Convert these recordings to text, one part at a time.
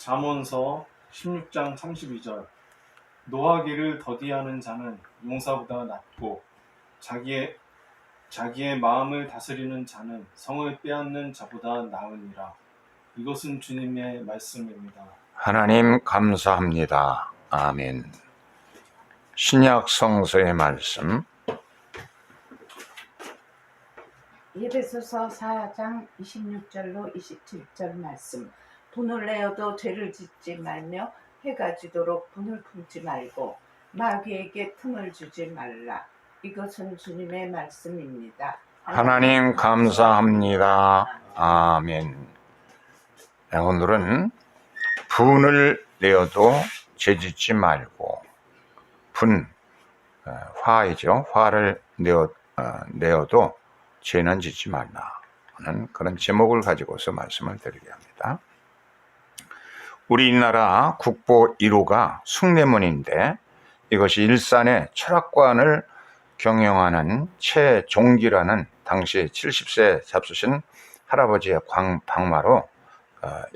잠언서 16장 32절 노하기를 더디하는 자는 용사보다 낫고 자기의 마음을 다스리는 자는 성을 빼앗는 자보다 나으니라. 이것은 주님의 말씀입니다. 하나님 감사합니다. 아멘. 신약 성서의 말씀 에베소서 4장 26절로 27절 말씀. 분을 내어도 죄를 짓지 말며 해가 지도록 분을 품지 말고 마귀에게 틈을 주지 말라. 이것은 주님의 말씀입니다. 하나님 감사합니다. 아멘. 오늘은 분을 내어도 죄 짓지 말고 화이죠. 화를 내어도 죄는 짓지 말라 하는 그런 제목을 가지고서 말씀을 드리게 합니다. 우리나라 국보 1호가 숭례문인데 이것이 일산의 철학관을 경영하는 최종기라는 당시 70세 잡수신 할아버지의 방마로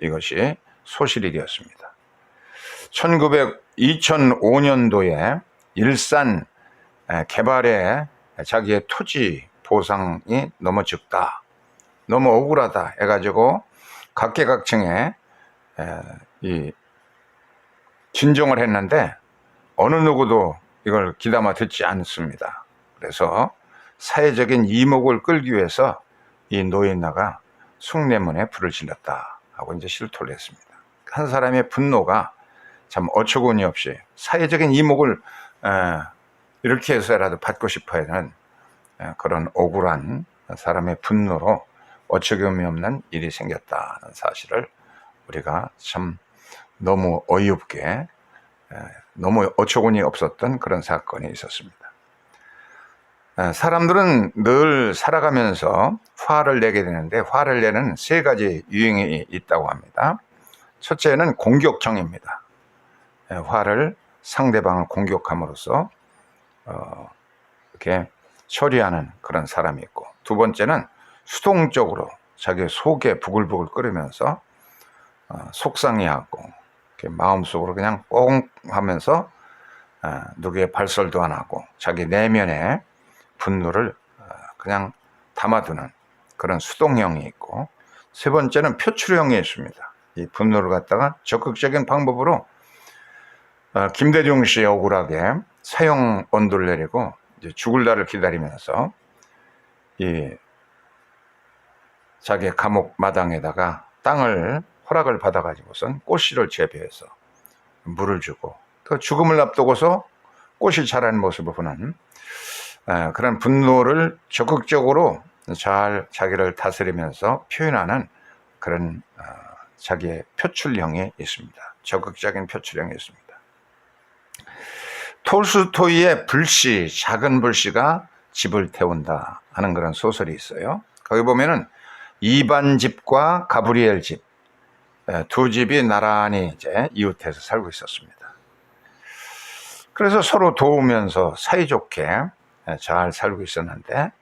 이것이 소실이 되었습니다. 2005년도에 일산 개발에 자기의 토지 보상이 너무 적다, 너무 억울하다 해가지고 각계각층에 진정을 했는데 어느 누구도 이걸 귀담아 듣지 않습니다. 그래서 사회적인 이목을 끌기 위해서 이 노인나가 숭례문에 불을 질렀다 하고 이제 실토를 했습니다. 한 사람의 분노가 참 어처구니 없이 사회적인 이목을 이렇게 해서라도 받고 싶어 하는 그런 억울한 사람의 분노로 어처구니 없는 일이 생겼다는 사실을 우리가 참 너무 어이없게, 너무 어처구니 없었던 그런 사건이 있었습니다. 사람들은 늘 살아가면서 화를 내게 되는데 화를 내는 세 가지 유형이 있다고 합니다. 첫째는 공격형입니다. 화를 상대방을 공격함으로써 이렇게 처리하는 그런 사람이 있고, 두 번째는 수동적으로 자기 속에 부글부글 끓으면서 속상해하고 마음속으로 그냥 꽁 하면서 누구의 발설도 안 하고 자기 내면에 분노를 그냥 담아두는 그런 수동형이 있고, 세 번째는 표출형이 있습니다. 이 분노를 갖다가 적극적인 방법으로 김대중 씨 억울하게 사형 언도를 내리고 이제 죽을 날을 기다리면서 이 자기 감옥 마당에다가 땅을 허락을 받아가지고선 꽃씨를 재배해서 물을 주고 또 죽음을 앞두고서 꽃이 자라는 모습을 보는 그런 분노를 적극적으로 잘 자기를 다스리면서 표현하는 그런 자기의 표출형이 있습니다. 적극적인 표출형이 있습니다. 톨스토이의 불씨, 작은 불씨가 집을 태운다 하는 그런 소설이 있어요. 거기 보면은 이반 집과 가브리엘 집, 두 집이 나란히 이제 이웃해서 살고 있었습니다. 그래서 서로 도우면서 사이좋게 잘 살고 있었는데,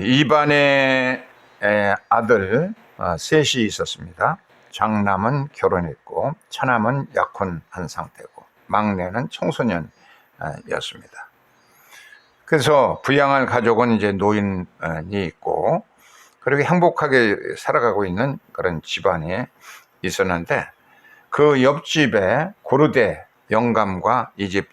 이반의 아들 셋이 있었습니다. 장남은 결혼했고 차남은 약혼한 상태고 막내는 청소년이었습니다. 그래서 부양할 가족은 이제 노인이 있고 그렇게 행복하게 살아가고 있는 그런 집안이 있었는데, 그 옆집에 고르대 영감과 이 집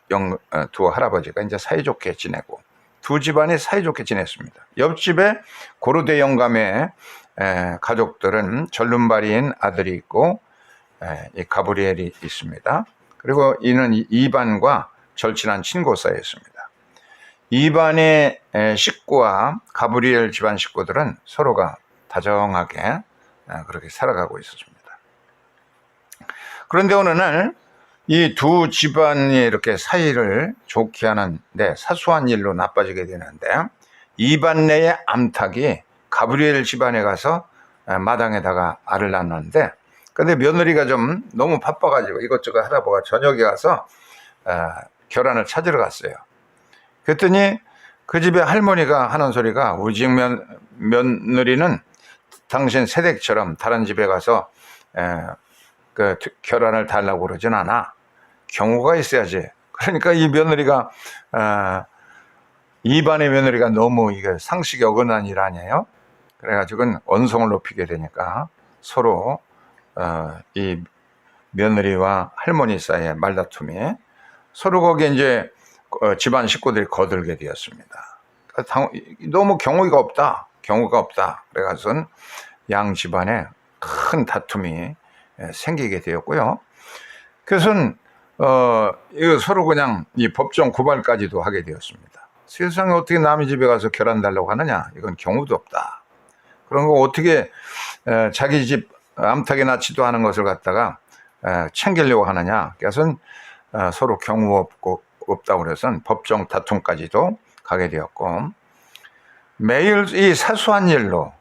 두 할아버지가 이제 사이좋게 지내고 두 집안이 사이좋게 지냈습니다. 옆집에 고르대 영감의 가족들은 절름발이인 아들이 있고 이 가브리엘이 있습니다. 그리고 이는 이반과 절친한 친구 사이였습니다. 이반의 식구와 가브리엘 집안 식구들은 서로가 다정하게 그렇게 살아가고 있었습니다. 그런데 어느 날 이 두 집안이 이렇게 사이를 좋게 하는데 사소한 일로 나빠지게 되는데, 이반 내의 암탉이 가브리엘 집안에 가서 마당에다가 알을 낳는데, 근데 며느리가 좀 너무 바빠가지고 이것저것 하다 보가 저녁에 가서 결혼을 찾으러 갔어요. 그랬더니 그 집에 할머니가 하는 소리가, 우리 집 며느리는 당신 새댁처럼 다른 집에 가서 결혼을 달라고 그러진 않아. 경우가 있어야지. 그러니까 이 며느리가 이반의 며느리가 너무 이게 상식이 어긋난 일 아니에요? 그래가지고 언성을 높이게 되니까 서로 이 며느리와 할머니 사이의 말다툼이 서로 거기에 이제 집안 식구들이 거들게 되었습니다. 너무 경우가 없다. 그래가지고 양 집안에 큰 다툼이 생기게 되었고요. 그래서 이거 서로 그냥 이 법정 고발까지도 하게 되었습니다. 세상에 어떻게 남의 집에 가서 결혼 달라고 하느냐? 이건 경우도 없다. 그런 거 어떻게 자기 집 암탉에 낳지도 않은 것을 갖다가 챙기려고 하느냐? 그래서 서로 경우 없다고 그래서 법정 다툼까지도 가게 되었고, 매일 이 사소한 일로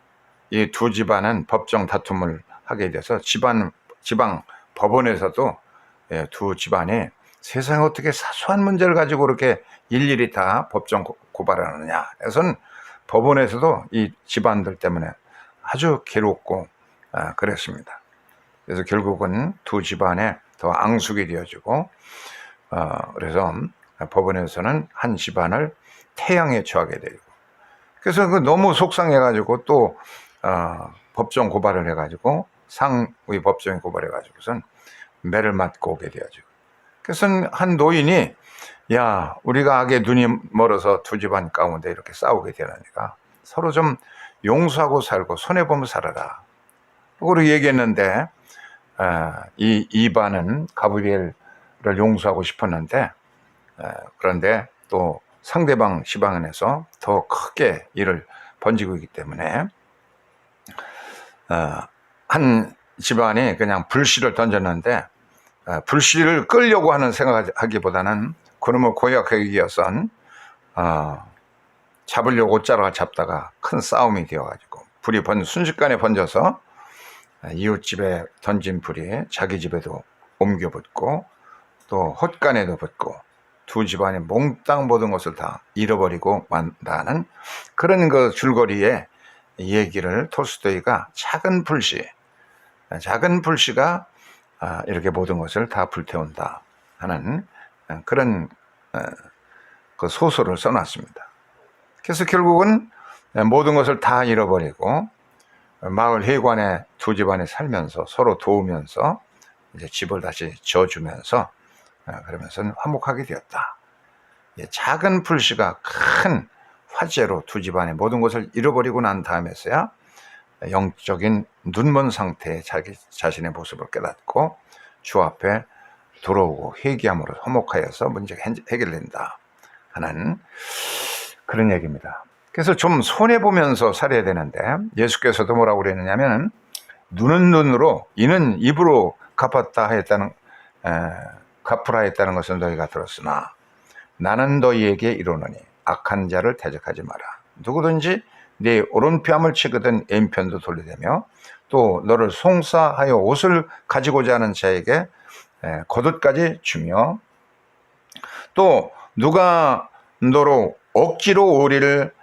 이 두 집안은 법정 다툼을 하게 돼서 지방 법원에서도 두 집안이 세상에 어떻게 사소한 문제를 가지고 그렇게 일일이 다 법정 고발을 하느냐. 그래서 법원에서도 이 집안들 때문에 아주 괴롭고 그랬습니다. 그래서 결국은 두 집안에 더 앙숙이 되어지고, 그래서 법원에서는 한 집안을 태양에 처하게 되고, 그래서 너무 속상해가지고 또 법정 고발을 해가지고 상위 법정에 고발해가지고선 매를 맞고 오게 되어지고, 그래서 한 노인이 야, 우리가 악의 눈이 멀어서 두 집안 가운데 이렇게 싸우게 되니까 서로 좀 용서하고 살고 손해보면 살아라. 그걸 얘기했는데 이 이반은 가브리엘을 용서하고 싶었는데 그런데 또 상대방 지방에서 더 크게 일을 번지고 있기 때문에 한 집안이 그냥 불씨를 던졌는데 불씨를 끌려고 하는 생각하기보다는 그놈을 고약하게 이어선 잡으려고 옷자루가 잡다가 큰 싸움이 되어가지고 불이 순식간에 번져서 이웃집에 던진 불이 자기 집에도 옮겨 붙고 또 헛간에도 붙고 두 집안이 몽땅 모든 것을 다 잃어버리고 만다는 그런 그 줄거리의 얘기를 톨스토이가 작은 불씨가 이렇게 모든 것을 다 불태운다 하는 그런 그 소설을 써놨습니다. 그래서 결국은 모든 것을 다 잃어버리고 마을 회관에 두 집안이 살면서 서로 도우면서 이제 집을 다시 지어주면서 그러면서 화목하게 되었다. 작은 불씨가 큰 화재로 두 집안의 모든 것을 잃어버리고 난 다음에서야 영적인 눈먼 상태의 자기 자신의 모습을 깨닫고 주 앞에 돌아오고 회개함으로 화목하여서 문제가 해결된다 하는 그런 얘기입니다. 그래서 좀 손해보면서 살아야 되는데 예수께서도 뭐라고 그랬느냐면 눈은 눈으로 이는 입으로 갚으라 했다는 것을 너희가 들었으나 나는 너희에게 이르노니 악한 자를 대적하지 마라. 누구든지 네 오른뺨을 치거든 왼편도 돌려대며 또 너를 송사하여 옷을 가지고자 하는 자에게 겉옷까지 주며 또 누가 너로 억지로 오리를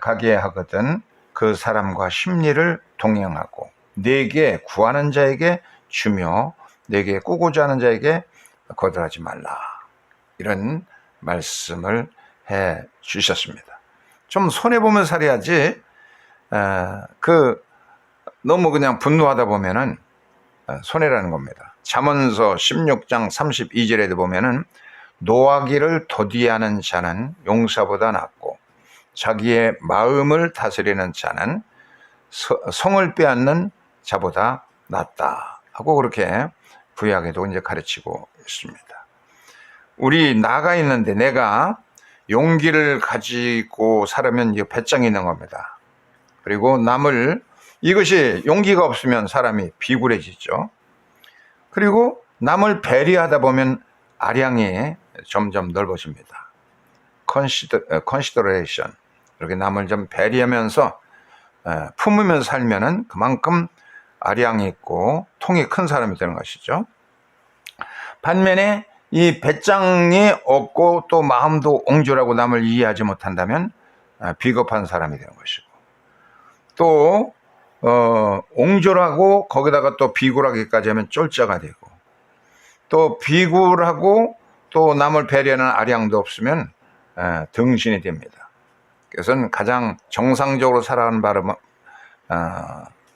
가게 하거든 그 사람과 심리를 동행하고 네게 구하는 자에게 주며 네게 꾸고자 하는 자에게 거절하지 말라. 이런 말씀을 해 주셨습니다. 좀 손해보면 살아야지 너무 그냥 분노하다 보면은 손해라는 겁니다. 잠언서 16장 32절에도 보면은 노하기를 더디하는 자는 용사보다 낫고 자기의 마음을 다스리는 자는 성을 빼앗는 자보다 낫다 하고 그렇게 구약에도 이제 가르치고 있습니다. 우리 나가 있는데 내가 용기를 가지고 살으면 이게 배짱이 있는 겁니다. 그리고 이것이 용기가 없으면 사람이 비굴해지죠. 그리고 남을 배려하다 보면 아량이 점점 넓어집니다. consideration. 이렇게 남을 좀 배려하면서 품으면서 살면은 그만큼 아량이 있고 통이 큰 사람이 되는 것이죠. 반면에 이 배짱이 없고 또 마음도 옹졸하고 남을 이해하지 못한다면 비겁한 사람이 되는 것이고 또 옹졸하고 거기다가 또 비굴하기까지 하면 쫄자가 되고 또 비굴하고 또 남을 배려하는 아량도 없으면 등신이 됩니다. 그래서 가장 정상적으로 살아가는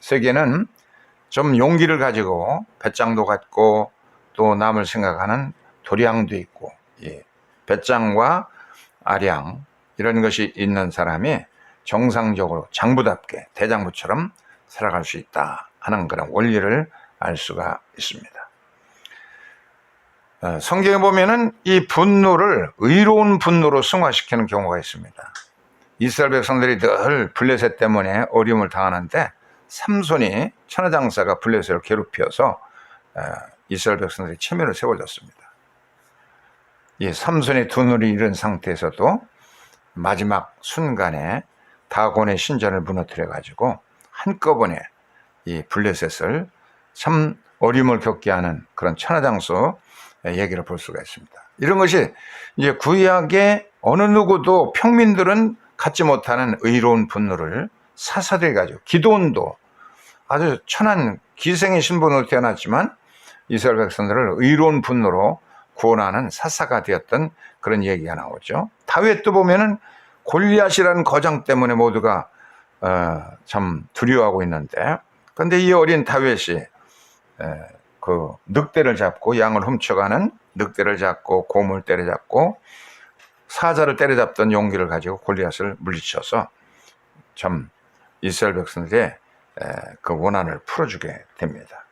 세계는 좀 용기를 가지고 배짱도 갖고 또 남을 생각하는 도량도 있고, 배짱과 아량 이런 것이 있는 사람이 정상적으로 장부답게 대장부처럼 살아갈 수 있다 하는 그런 원리를 알 수가 있습니다. 성경에 보면은 이 분노를 의로운 분노로 승화시키는 경우가 있습니다. 이스라엘 백성들이 늘 블레셋 때문에 어려움을 당하는데 삼손이 천하장사가 블레셋을 괴롭혀서 이스라엘 백성들이 체면을 세워줬습니다. 이 삼손이 두 눈을 잃은 상태에서도 마지막 순간에 다곤의 신전을 무너뜨려 가지고 한꺼번에 이 블레셋을 참 어려움을 겪게 하는 그런 천하장수 얘기를 볼 수가 있습니다. 이런 것이 이제 구약의 어느 누구도 평민들은 갖지 못하는 의로운 분노를 사사들이 가지고, 기드온도 아주 천한 기생의 신분으로 태어났지만 이스라엘 백성들을 의로운 분노로 구원하는 사사가 되었던 그런 얘기가 나오죠. 다윗도 보면은 골리앗이라는 거장 때문에 모두가 참 두려워하고 있는데, 그런데 이 어린 다윗이 그 늑대를 잡고, 양을 훔쳐가는 늑대를 잡고 곰을 때려잡고 사자를 때려잡던 용기를 가지고 골리앗을 물리쳐서 참 이스라엘 백성들의 그 원한을 풀어주게 됩니다.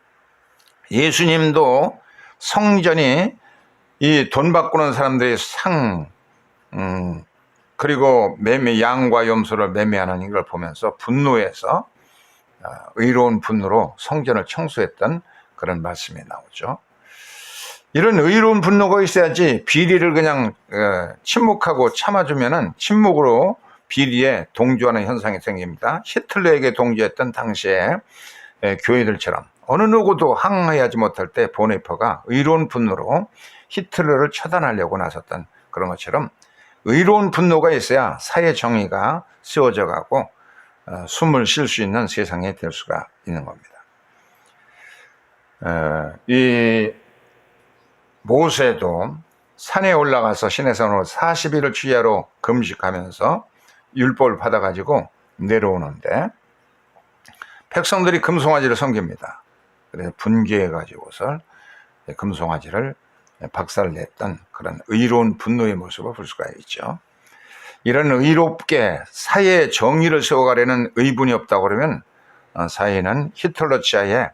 예수님도 성전이 이 돈 바꾸는 사람들의 그리고 양과 염소를 매매하는 이걸 보면서 분노해서 의로운 분노로 성전을 청소했던 그런 말씀이 나오죠. 이런 의로운 분노가 있어야지 비리를 그냥 침묵하고 참아주면은 침묵으로 비리에 동조하는 현상이 생깁니다. 히틀러에게 동조했던 당시에 교회들처럼 어느 누구도 항의하지 못할 때 보네퍼가 의로운 분노로 히틀러를 처단하려고 나섰던 그런 것처럼 의로운 분노가 있어야 사회 정의가 세워져 가고 숨을 쉴 수 있는 세상이 될 수가 있는 겁니다. 이 모세도 산에 올라가서 시내산으로 40일을 주야로 금식하면서 율법을 받아가지고 내려오는데 백성들이 금송아지를 섬깁니다. 그래서 분개해가지고서 금송아지를 박살냈던 그런 의로운 분노의 모습을 볼 수가 있죠. 이런 의롭게 사회의 정의를 세워가려는 의분이 없다고 그러면 사회는 히틀러 치하에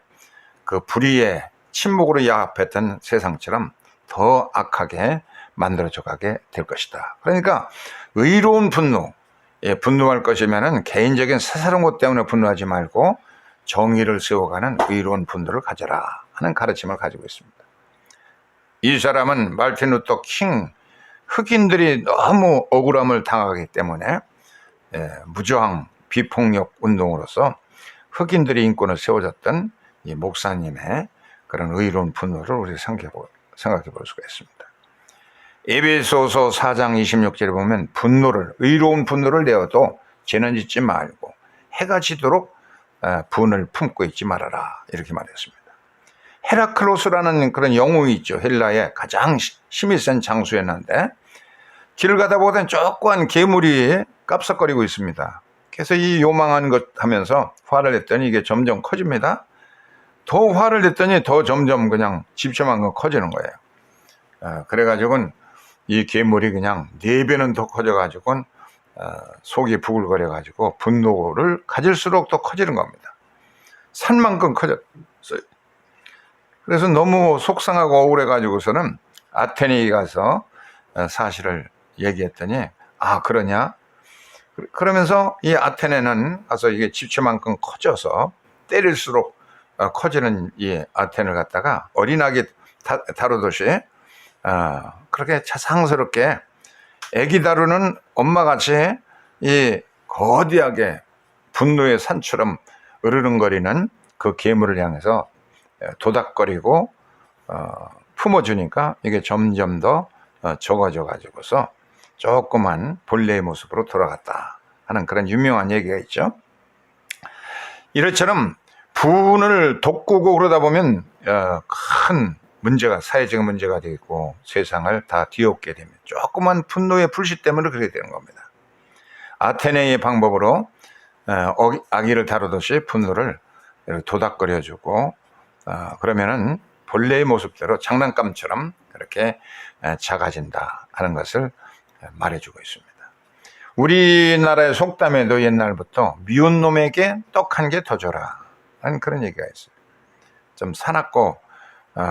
그 불의의 침묵으로 야합했던 세상처럼 더 악하게 만들어져 가게 될 것이다. 그러니까 의로운 분노, 분노할 것이면은 개인적인 사사로운 것 때문에 분노하지 말고 정의를 세워가는 의로운 분노를 가져라 하는 가르침을 가지고 있습니다. 이 사람은 마르틴 루터 킹, 흑인들이 너무 억울함을 당하기 때문에 무저항 비폭력 운동으로서 흑인들의 인권을 세워줬던 이 목사님의 그런 의로운 분노를 우리 생각해 볼 수가 있습니다. 에베소서 4장 26절에 보면 의로운 분노를 내어도 죄는 짓지 말고 해가 지도록 분을 품고 있지 말아라 이렇게 말했습니다. 헤라클로스라는 그런 영웅이 있죠. 헬라의 가장 힘이 센 장수였는데 길을 가다 보면 조그만 괴물이 깝석거리고 있습니다. 그래서 이 요망한 것 하면서 화를 냈더니 이게 점점 커집니다. 더 화를 냈더니 더 점점 그냥 집중한 건 커지는 거예요. 그래가지고는 이 괴물이 그냥 4배는 더 커져가지고 속이 부글거려가지고 분노를 가질수록 더 커지는 겁니다. 산만큼 커졌어요. 그래서 너무 속상하고 억울해가지고서는 아테네에 가서 사실을 얘기했더니 그러냐? 그러면서 이 아테네는 가서 이게 집채만큼 커져서 때릴수록 커지는 이 아테네를 갖다가 어린아기 다루듯이 그렇게 자상스럽게 애기 다루는 엄마같이 이 거대하게 분노의 산처럼 으르렁거리는 그 괴물을 향해서 도닥거리고 품어주니까 이게 점점 더 적어져 가지고서 조그만 본래의 모습으로 돌아갔다 하는 그런 유명한 얘기가 있죠. 이것처럼 분을 돋구고 그러다 보면 큰 사회적 문제가 되고 세상을 다 뒤엎게 되면 조그만 분노의 불씨 때문에 그렇게 되는 겁니다. 아테네의 방법으로 아기를 다루듯이 분노를 도닥거려주고 그러면은 본래의 모습대로 장난감처럼 그렇게 작아진다 하는 것을 말해주고 있습니다. 우리나라의 속담에도 옛날부터 미운 놈에게 떡 한 개 더 줘라 하는 그런 얘기가 있어요. 좀 사납고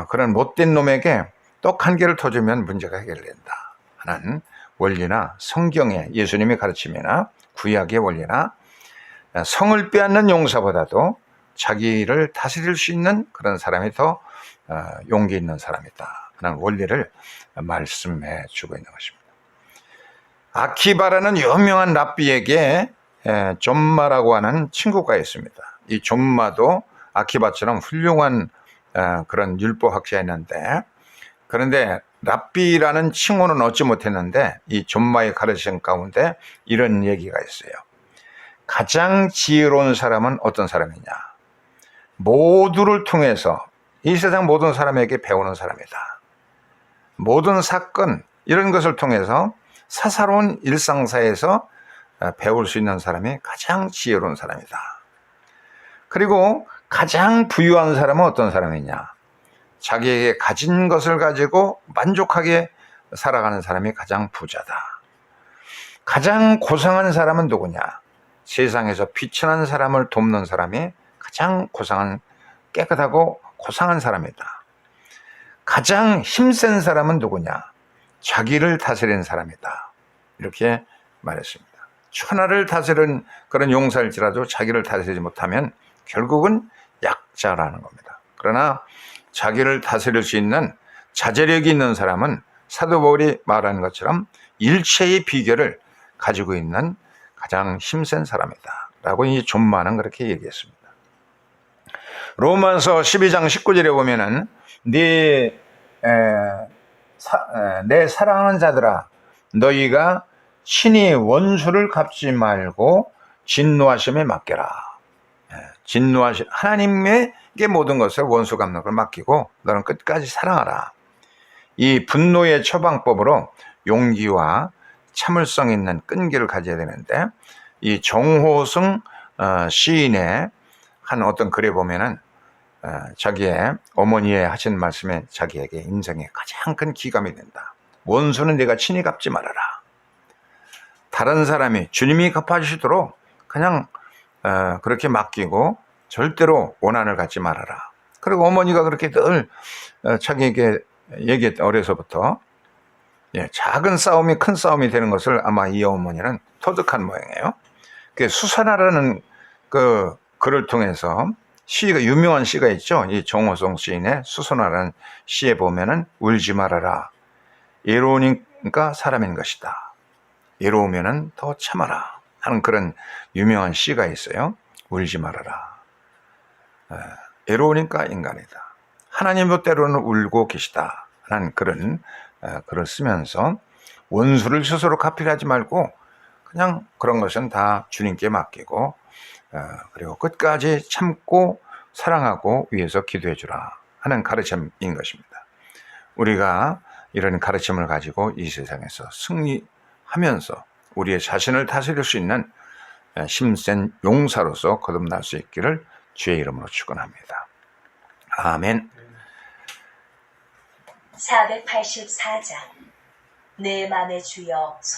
그런 못된 놈에게 떡 한 개를 더 주면 문제가 해결된다 하는 원리나 성경의 예수님의 가르침이나 구약의 원리나 성을 빼앗는 용사보다도 자기를 다스릴 수 있는 그런 사람이 더 용기 있는 사람이다 하는 원리를 말씀해 주고 있는 것입니다. 아키바라는 유명한 랍비에게 존마라고 하는 친구가 있습니다. 이 존마도 아키바처럼 훌륭한 그런 율법학자였는데, 그런데 랍비라는 칭호는 얻지 못했는데 이 존마의 가르침 가운데 이런 얘기가 있어요. 가장 지혜로운 사람은 어떤 사람이냐? 모두를 통해서 이 세상 모든 사람에게 배우는 사람이다. 모든 사건 이런 것을 통해서 사사로운 일상사에서 배울 수 있는 사람이 가장 지혜로운 사람이다. 그리고 가장 부유한 사람은 어떤 사람이냐? 자기에게 가진 것을 가지고 만족하게 살아가는 사람이 가장 부자다. 가장 고상한 사람은 누구냐? 세상에서 비천한 사람을 돕는 사람이 가장 깨끗하고 고상한 사람이다. 가장 힘센 사람은 누구냐? 자기를 다스리는 사람이다. 이렇게 말했습니다. 천하를 다스리는 그런 용사일지라도 자기를 다스리지 못하면 결국은 약자라는 겁니다. 그러나 자기를 다스릴 수 있는 자제력이 있는 사람은 사도 바울이 말하는 것처럼 일체의 비결을 가지고 있는 가장 힘센 사람이다 라고 이 존마는 그렇게 얘기했습니다. 로마서 12장 19절에 보면은 내 사랑하는 자들아, 너희가 친히 원수를 갚지 말고 진노하심에 맡겨라. 하나님에게 모든 것을 원수 갚는 걸 맡기고 너는 끝까지 사랑하라. 이 분노의 처방법으로 용기와 참을성 있는 끈기를 가져야 되는데, 이 정호승 시인의 한 어떤 글에 보면은 자기의 어머니의 하신 말씀에 자기에게 인생에 가장 큰 기감이 된다. 원수는 내가 친히 갚지 말아라. 다른 사람이 주님이 갚아주시도록 그냥 그렇게 맡기고 절대로 원한을 갖지 말아라. 그리고 어머니가 그렇게 늘 자기에게 얘기했다. 어려서부터 작은 싸움이 큰 싸움이 되는 것을 아마 이 어머니는 터득한 모양이에요. 수선화라는 그 글을 통해서 유명한 시가 있죠. 이 정호성 시인의 수선화라는 시에 보면은 울지 말아라. 예로우니까 사람인 것이다. 예로우면은 더 참아라 하는 그런 유명한 시가 있어요. 울지 말아라. 예로우니까 인간이다. 하나님도 때로는 울고 계시다 하는 그런 글을 쓰면서 원수를 스스로 갚으려지 말고 그냥 그런 것은 다 주님께 맡기고 그리고 끝까지 참고 사랑하고 위해서 기도해 주라 하는 가르침인 것입니다. 우리가 이런 가르침을 가지고 이 세상에서 승리하면서 우리의 자신을 다스릴 수 있는 힘센 용사로서 거듭날 수 있기를 주의 이름으로 축원합니다. 아멘. 484장 내 맘의 주여